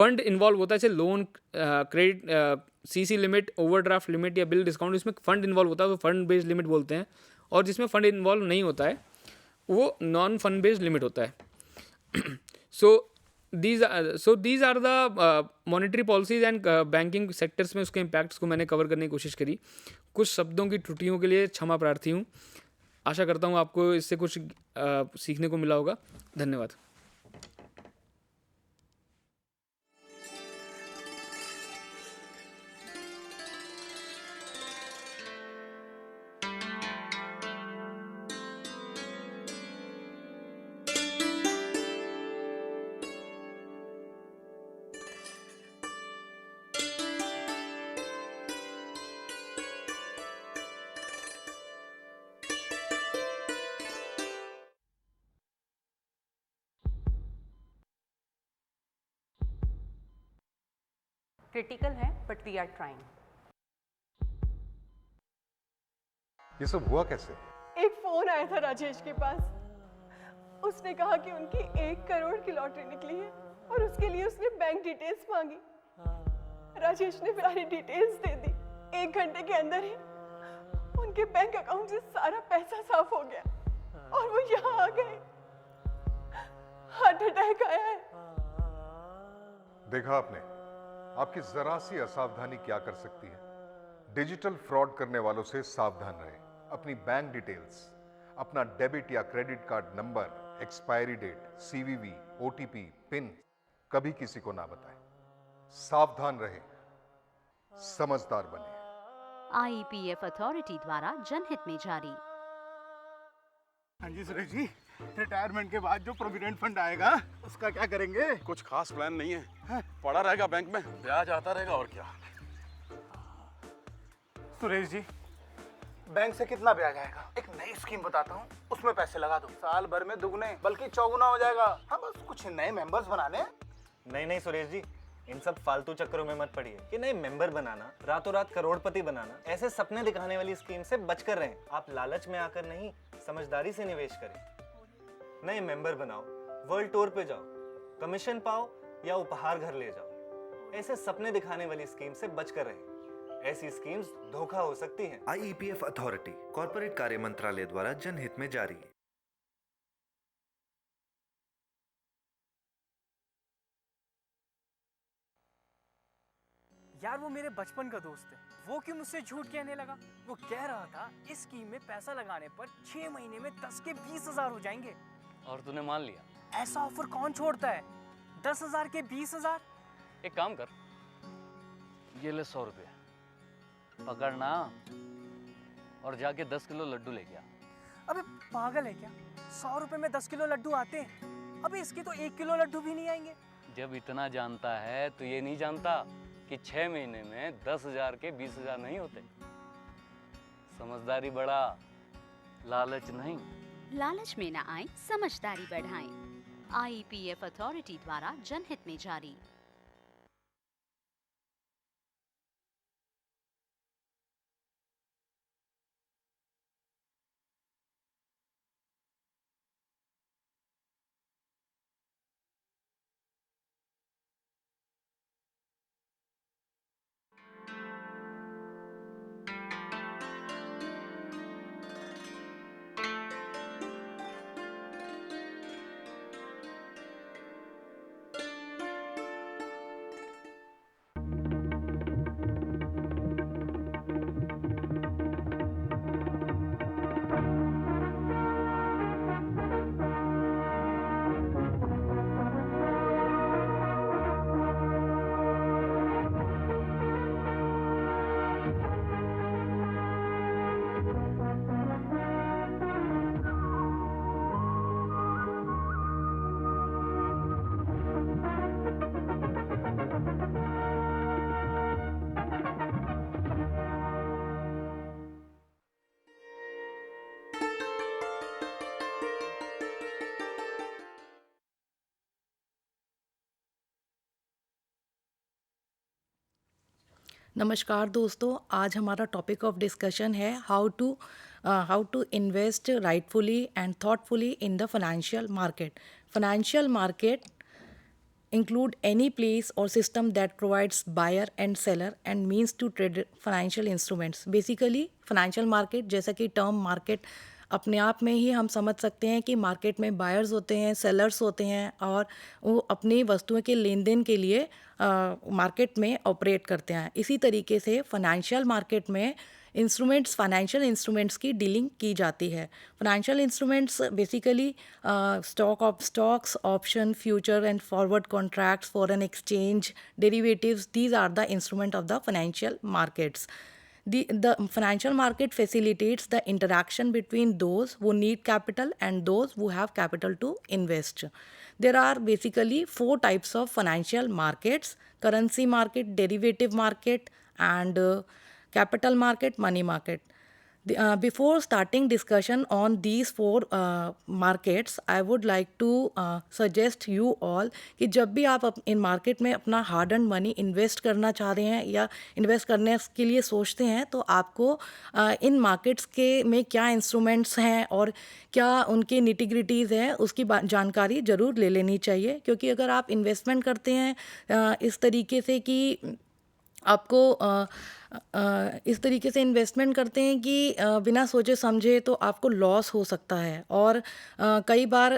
Fund involve होता है, जैसे loan, credit, CC limit, overdraft limit या बिल डिस्काउंट, इसमें फंड इन्वॉल्व होता है तो फंड बेस्ड लिमिट बोलते हैं। और जिसमें फंड इन्वॉल्व नहीं होता है वो नॉन फंड बेस्ड लिमिट होता है। So these are the monetary policies and banking sectors में उसके इम्पैक्ट्स को मैंने कवर करने की कोशिश करी। कुछ शब्दों की त्रुटियों के लिए क्षमा प्रार्थी हूँ। आशा करता हूँ आपको इससे कुछ सीखने को मिला होगा। धन्यवाद। क्रिटिकल है बट वी आर ट्राइंग। ये सब हुआ कैसे? एक फोन आया था राजेश के पास। उसने कहा कि उनकी 1 करोड़ की लॉटरी निकली है और उसके लिए उसने बैंक डिटेल्स मांगी। राजेश ने सारी डिटेल्स दे दी। 1 घंटे के अंदर ही उनके बैंक अकाउंट से सारा पैसा साफ हो गया और वो यहाँ आ गए। हार्ट अटैक आया है। देखा आपने, आपकी जरा सी असावधानी क्या कर सकती है। डिजिटल फ्रॉड करने वालों से सावधान रहें। अपनी बैंक डिटेल्स, अपना डेबिट या credit card number, expiry date, CVV, OTP, PIN कभी किसी को ना बताएं। सावधान रहें, समझदार बने। IEPF अथॉरिटी द्वारा जनहित में जारी। हाँ जी सुरेश जी, रिटायरमेंट के बाद जो प्रोविडेंट फंड आएगा उसका क्या करेंगे? कुछ खास प्लान नहीं है, पड़ा रहेगा बैंक में, ब्याज आता रहेगा और क्या। सुरेश जी, बैंक से कितना ब्याज आएगा? एक नई स्कीम बताता हूँ, उसमें पैसे लगा दो, साल भर में दुगने बल्कि चौगुना हो जाएगा। हाँ, बस कुछ नए मेंबर्स बनाने। नहीं सुरेश जी, इन सब फालतू चक्करों में मत पड़िए कि नए मेंबर बनाना, रातों रात करोड़पति बनाना, ऐसे सपने दिखाने वाली स्कीम से बचकर रहें। आप लालच में आकर नहीं, समझदारी से निवेश करें। नए मेंबर बनाओ, वर्ल्ड टूर पे जाओ, कमीशन पाओ या उपहार घर ले जाओ। ऐसे सपने दिखाने वाली स्कीम से बचकर रहें। ऐसी स्कीम्स धोखा हो सकती हैं। IEPF अथॉरिटी, कॉर्पोरेट कार्य मंत्रालय द्वारा जनहित में जारी। यार वो मेरे बचपन का दोस्त है, वो क्यों मुझसे झूठ कहने लगा? वो कह रहा था इस स्कीम में पैसा लगाने पर 6 महीने में 10 के 20,000 हो जाएंगे। और तूने मान लिया? ऐसा ऑफर कौन छोड़ता है? 10,000 के 20,000। एक काम कर, ये ले 100 रुपये पकड़ना और जाके 10 किलो लड्डू लेके आ। अबे पागल है क्या? 100 रुपए में 10 किलो लड्डू आते हैं? अबे इसके तो 1 किलो लड्डू भी नहीं आएंगे। जब इतना जानता है तो ये नहीं जानता कि 6 महीने में 10,000 के 20,000 नहीं होते। समझदारी बढ़ा, लालच नहीं। लालच में न आए, समझदारी बढ़ाएं। IEPF अथॉरिटी द्वारा जनहित में जारी। नमस्कार दोस्तों, आज हमारा टॉपिक ऑफ डिस्कशन है how to invest rightfully and thoughtfully in the financial market. Financial market include any place or system that provides buyer and seller and means to trade financial instruments. Basically financial market जैसा कि term market अपने आप में ही हम समझ सकते हैं कि मार्केट में बायर्स होते हैं, सेलर्स होते हैं और वो अपनी वस्तुओं के लेन देन के लिए मार्केट में ऑपरेट करते हैं. इसी तरीके से फाइनेंशियल मार्केट में फाइनेंशियल इंस्ट्रूमेंट्स की डीलिंग की जाती है. Financial instruments basically stocks, option, future and forward contracts, foreign exchange, derivatives, these are the instrument of the financial markets. The financial market facilitates the interaction between those who need capital and those who have capital to invest. There are basically 4 types of financial markets: currency market, derivative market, and capital market, money market. Before starting discussion on these 4 markets, I would like to suggest you all कि जब भी आप इन market में अपना hard and money invest करना चाह रहे हैं या इन्वेस्ट करने के लिए सोचते हैं तो आपको इन मार्केट्स के में क्या इंस्ट्रूमेंट्स हैं और क्या उनके निटिग्रिटीज़ हैं उसकी जानकारी ज़रूर ले लेनी चाहिए. क्योंकि अगर आप इन्वेस्टमेंट करते हैं इस तरीके से कि आपको इस तरीके से इन्वेस्टमेंट करते हैं कि बिना सोचे समझे तो आपको लॉस हो सकता है. और कई बार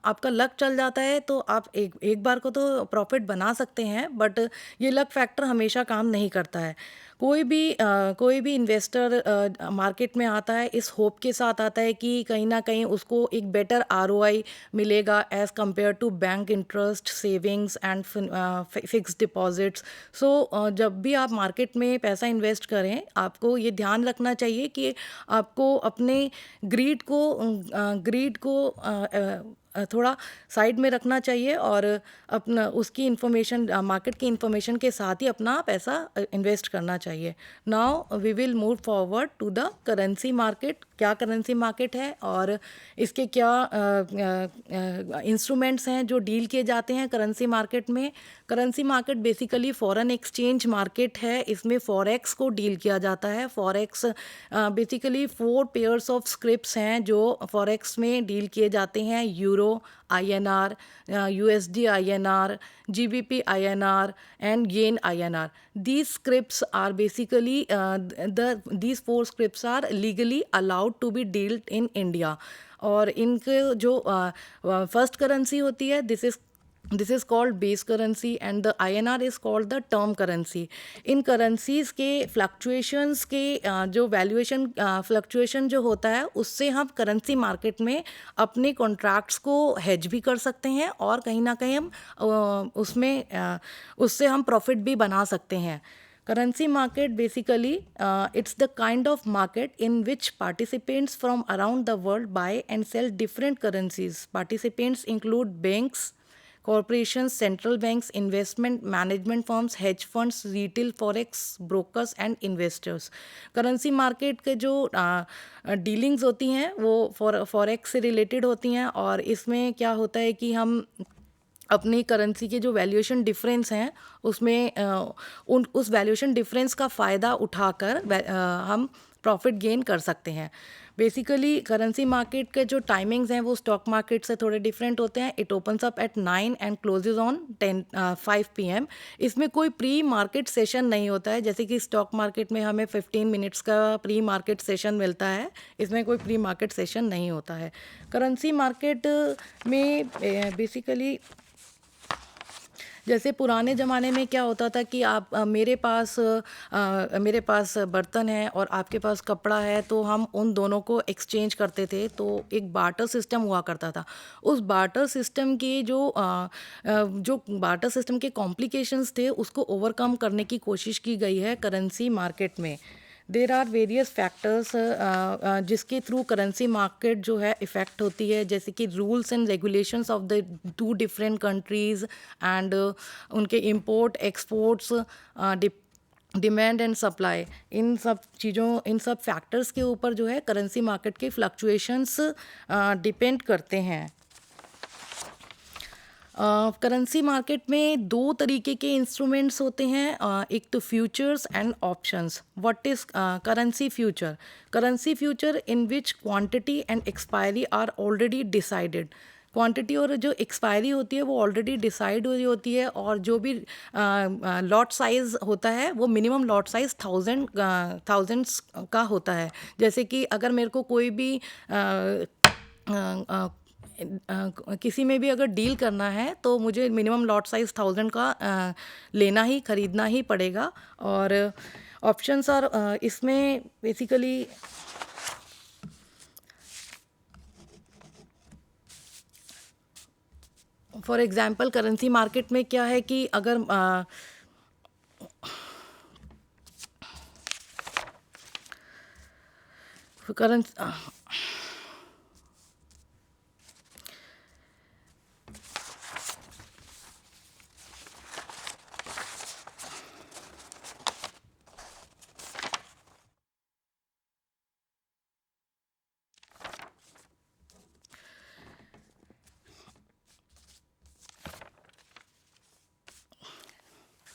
आपका लक चल जाता है तो आप एक बार को तो प्रॉफिट बना सकते हैं, बट ये लक फैक्टर हमेशा काम नहीं करता है. कोई भी इन्वेस्टर मार्केट में आता है इस होप के साथ आता है कि कहीं ना कहीं उसको एक बेटर ROI मिलेगा as compare to bank interest, savings and fixed deposits. So जब भी आप मार्केट में पैसा इन्वेस्ट करें आपको ये ध्यान रखना चाहिए कि आपको अपने ग्रीड को थोड़ा साइड में रखना चाहिए और अपना उसकी इन्फॉर्मेशन मार्केट की इन्फॉर्मेशन के साथ ही अपना पैसा इन्वेस्ट करना चाहिए. Now we will move forward to the currency market. क्या करेंसी मार्केट है और इसके क्या इंस्ट्रूमेंट्स हैं जो डील किए जाते हैं करेंसी मार्केट में. Currency market basically foreign exchange market है. इसमें फॉरेक्स को डील किया जाता है. Forex basically 4 pairs of scripts हैं जो फॉरेक्स में डील किए जाते हैं: euro, INR, USD INR, GBP INR, and Yen INR. These scripts are basically these 4 scripts are legally allowed to be dealt in India. और इनके जो फर्स्ट करेंसी होती है this is called base currency and the INR is called the term currency. In currencies के fluctuations के जो valuation fluctuation जो होता है उससे हम करेंसी मार्केट में अपने कॉन्ट्रैक्ट्स को हेज भी कर सकते हैं और कहीं ना कहीं हम उससे हम प्रॉफिट भी बना सकते हैं. Currency market basically it's the kind of market in which participants from around the world buy and sell different currencies. Participants include banks, corporations, central banks, investment management firms, hedge funds, retail forex brokers and investors. Currency market के जो dealings होती हैं वो forex से related होती हैं और इसमें क्या होता है कि हम अपनी करेंसी के जो वैल्यूएशन डिफरेंस हैं उसमें उस वैल्यूएशन डिफरेंस का फ़ायदा उठाकर हम प्रॉफिट गेन कर सकते हैं. बेसिकली करेंसी मार्केट के जो टाइमिंग्स हैं वो स्टॉक मार्केट से थोड़े डिफरेंट होते हैं. It opens up at 9 and closes on 5 PM. इसमें कोई प्री मार्केट सेशन नहीं होता है. जैसे कि स्टॉक मार्केट में हमें 15 मिनट्स का प्री मार्केट सेशन मिलता है, इसमें कोई प्री मार्केट सेशन नहीं होता है. करेंसी मार्केट में बेसिकली जैसे पुराने ज़माने में क्या होता था कि आप मेरे पास बर्तन है और आपके पास कपड़ा है तो हम उन दोनों को एक्सचेंज करते थे. तो एक बार्टर सिस्टम हुआ करता था. उस बार्टर सिस्टम के जो बार्टर सिस्टम के कॉम्प्लिकेशंस थे उसको ओवरकम करने की कोशिश की गई है करेंसी मार्केट में. देर आर वेरियस फैक्टर्स जिसके थ्रू करेंसी मार्केट जो है इफ़ेक्ट होती है, जैसे कि rules and regulations of the 2 different countries and उनके import exports, demand and supply. इन सब फैक्टर्स के ऊपर जो है करेंसी मार्केट के फ्लक्चुएशंस डिपेंड करते हैं. करेंसी मार्केट में 2 तरीके के इंस्ट्रूमेंट्स होते हैं, एक तो futures and options. What is currency future? Currency future in which quantity and expiry are already decided. Quantity और जो एक्सपायरी होती है वो ऑलरेडी डिसाइड हुई होती है, और जो भी लॉट साइज़ होता है वो मिनिमम लॉट साइज़ थाउजेंड्स का होता है। जैसे कि अगर मेरे को कोई भी किसी में भी अगर डील करना है तो मुझे मिनिमम लॉट साइज़ 1000 का लेना ही खरीदना ही पड़ेगा। और ऑप्शंस और इसमें basically for example currency market में क्या है कि अगर करेंसी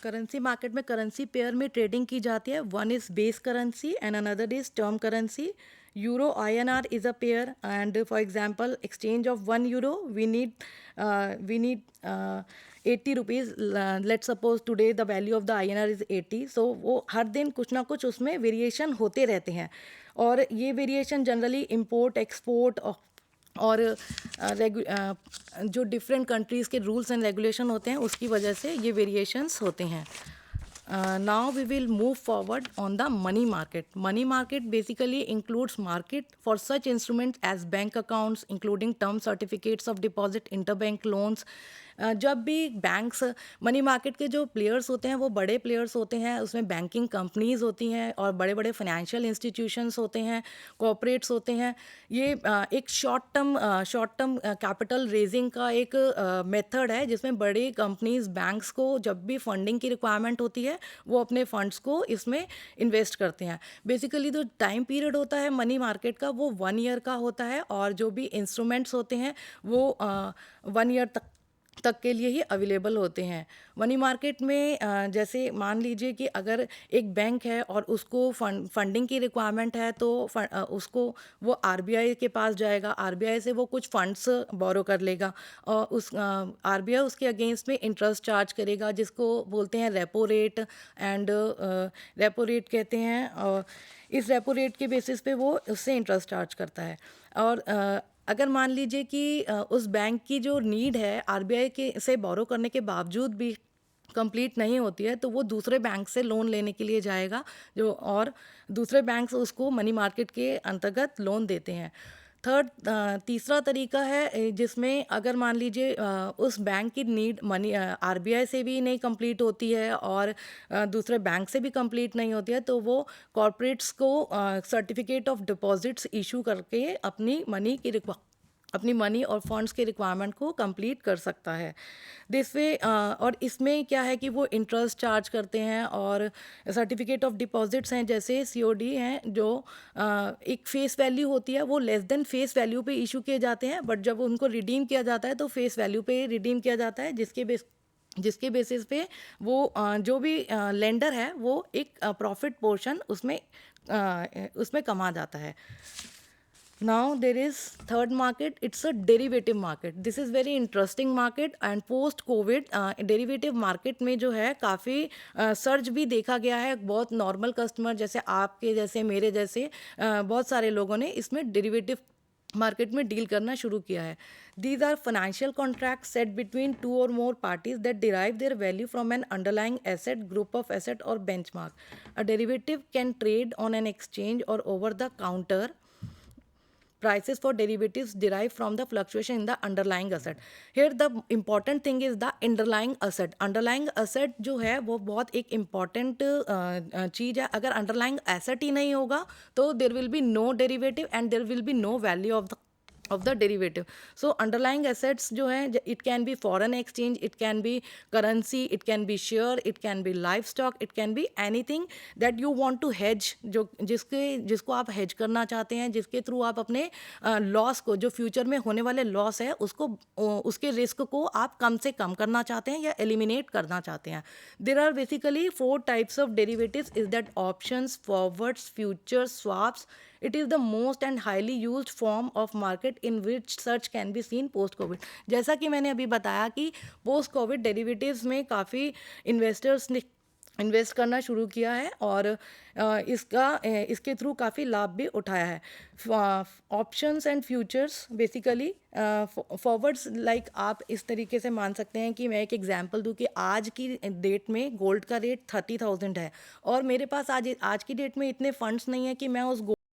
करेंसी मार्केट में करेंसी पेयर में ट्रेडिंग की जाती है। One is base currency and another is term currency. Euro INR is a pair, and for example exchange of 1 euro we need 80 rupees. Let's suppose today the value of the INR is 80, so वो हर दिन कुछ ना कुछ उसमें variation होते रहते हैं, और ये वेरिएशन जनरली इंपोर्ट एक्सपोर्ट और जो डिफरेंट कंट्रीज़ के रूल्स एंड रेगुलेशन होते हैं उसकी वजह से ये वेरिएशंस होते हैं। Now we will move forward on the money market. Money market basically includes market for such instruments as bank accounts, including term certificates of deposit, interbank loans. जब भी बैंक्स मनी मार्केट के जो players होते हैं वो बड़े players होते हैं, उसमें बैंकिंग कंपनीज होती हैं और बड़े बड़े फाइनेंशियल इंस्टीट्यूशंस होते हैं, कॉर्पोरेट्स होते हैं। ये एक शॉर्ट टर्म कैपिटल रेजिंग का एक मेथड है जिसमें बड़ी कंपनीज बैंक्स को जब भी फंडिंग की रिक्वायरमेंट होती है वो अपने फंड्स को इसमें इन्वेस्ट करते हैं। बेसिकली जो टाइम पीरियड होता है मनी मार्केट का वो 1 ईयर का होता है, और जो भी इंस्ट्रूमेंट्स होते हैं वो 1 ईयर तक के लिए ही अवेलेबल होते हैं। मनी मार्केट में जैसे मान लीजिए कि अगर एक बैंक है और उसको फंडिंग की रिक्वायरमेंट है तो उसको वो RBI के पास जाएगा, RBI से वो कुछ फंड्स बोरो कर लेगा और उस RBI उसके अगेंस्ट में इंटरेस्ट चार्ज करेगा जिसको बोलते हैं repo rate, and repo rate कहते हैं, और इस रेपो रेट के बेसिस पे वो उससे इंटरेस्ट चार्ज करता है। और अगर मान लीजिए कि उस बैंक की जो नीड है RBI के से बोरो करने के बावजूद भी कंप्लीट नहीं होती है तो वो दूसरे बैंक से लोन लेने के लिए जाएगा, जो और दूसरे बैंक उसको मनी मार्केट के अंतर्गत लोन देते हैं। तीसरा तरीका है जिसमें अगर मान लीजिए उस बैंक की नीड मनी RBI से भी नहीं कंप्लीट होती है और दूसरे बैंक से भी कंप्लीट नहीं होती है तो वो कॉर्पोरेट्स को सर्टिफिकेट ऑफ डिपॉजिट्स इशू करके अपनी मनी और फंड्स के रिक्वायरमेंट को कंप्लीट कर सकता है। दिस वे और इसमें क्या है कि वो इंटरेस्ट चार्ज करते हैं, और सर्टिफिकेट ऑफ डिपॉजिट्स हैं जैसे COD हैं जो एक फेस वैल्यू होती है वो लेस देन फेस वैल्यू पे इशू किए जाते हैं, बट जब उनको रिडीम किया जाता है तो फेस वैल्यू पे रिडीम किया जाता है, जिसके बेसिस पे वो जो भी लेंडर है वो एक प्रॉफिट पोर्शन उसमें कमा जाता है। Now there is third market, it's a derivative market. This is very interesting market, and post COVID derivative market में जो है काफ़ी सर्ज भी देखा गया है। बहुत नॉर्मल कस्टमर जैसे आपके जैसे मेरे जैसे बहुत सारे लोगों ने इसमें डेरिवेटिव मार्केट में डील करना शुरू किया है। These are financial contracts set between 2 or more parties that derive their value from an underlying asset, group of asset or benchmark. A derivative can trade on an exchange or over the counter. Prices for derivatives derive from the fluctuation in the underlying asset. Here the important thing is the underlying asset. Underlying asset जो है वो बहुत एक important चीज़ है। अगर underlying asset ही नहीं होगा तो there will be no derivative and there will be no value of the derivative. So underlying assets जो है it can be foreign exchange, it can be currency, it can be share, it can be livestock, it can be anything that you want to hedge, जिसको आप hedge करना चाहते हैं, जिसके through आप अपने लॉस को जो फ्यूचर में होने वाले लॉस है उसके रिस्क को आप कम से कम करना चाहते हैं या एलिमिनेट करना चाहते हैं। There are basically 4 types of derivatives is that options, forwards, futures, swaps it is the most and highly used form of market in which search can be seen post Covid. जैसा कि मैंने अभी बताया कि post Covid derivatives में काफ़ी investors ने invest करना शुरू किया है और इसके थ्रू काफ़ी लाभ भी उठाया है। Options and futures basically forwards like आप इस तरीके से मान सकते हैं कि मैं एक एग्जांपल दूं कि आज की डेट में गोल्ड का रेट 30,000 है और मेरे पास आज की डेट में इतने फंड्स नहीं है कि मैं उस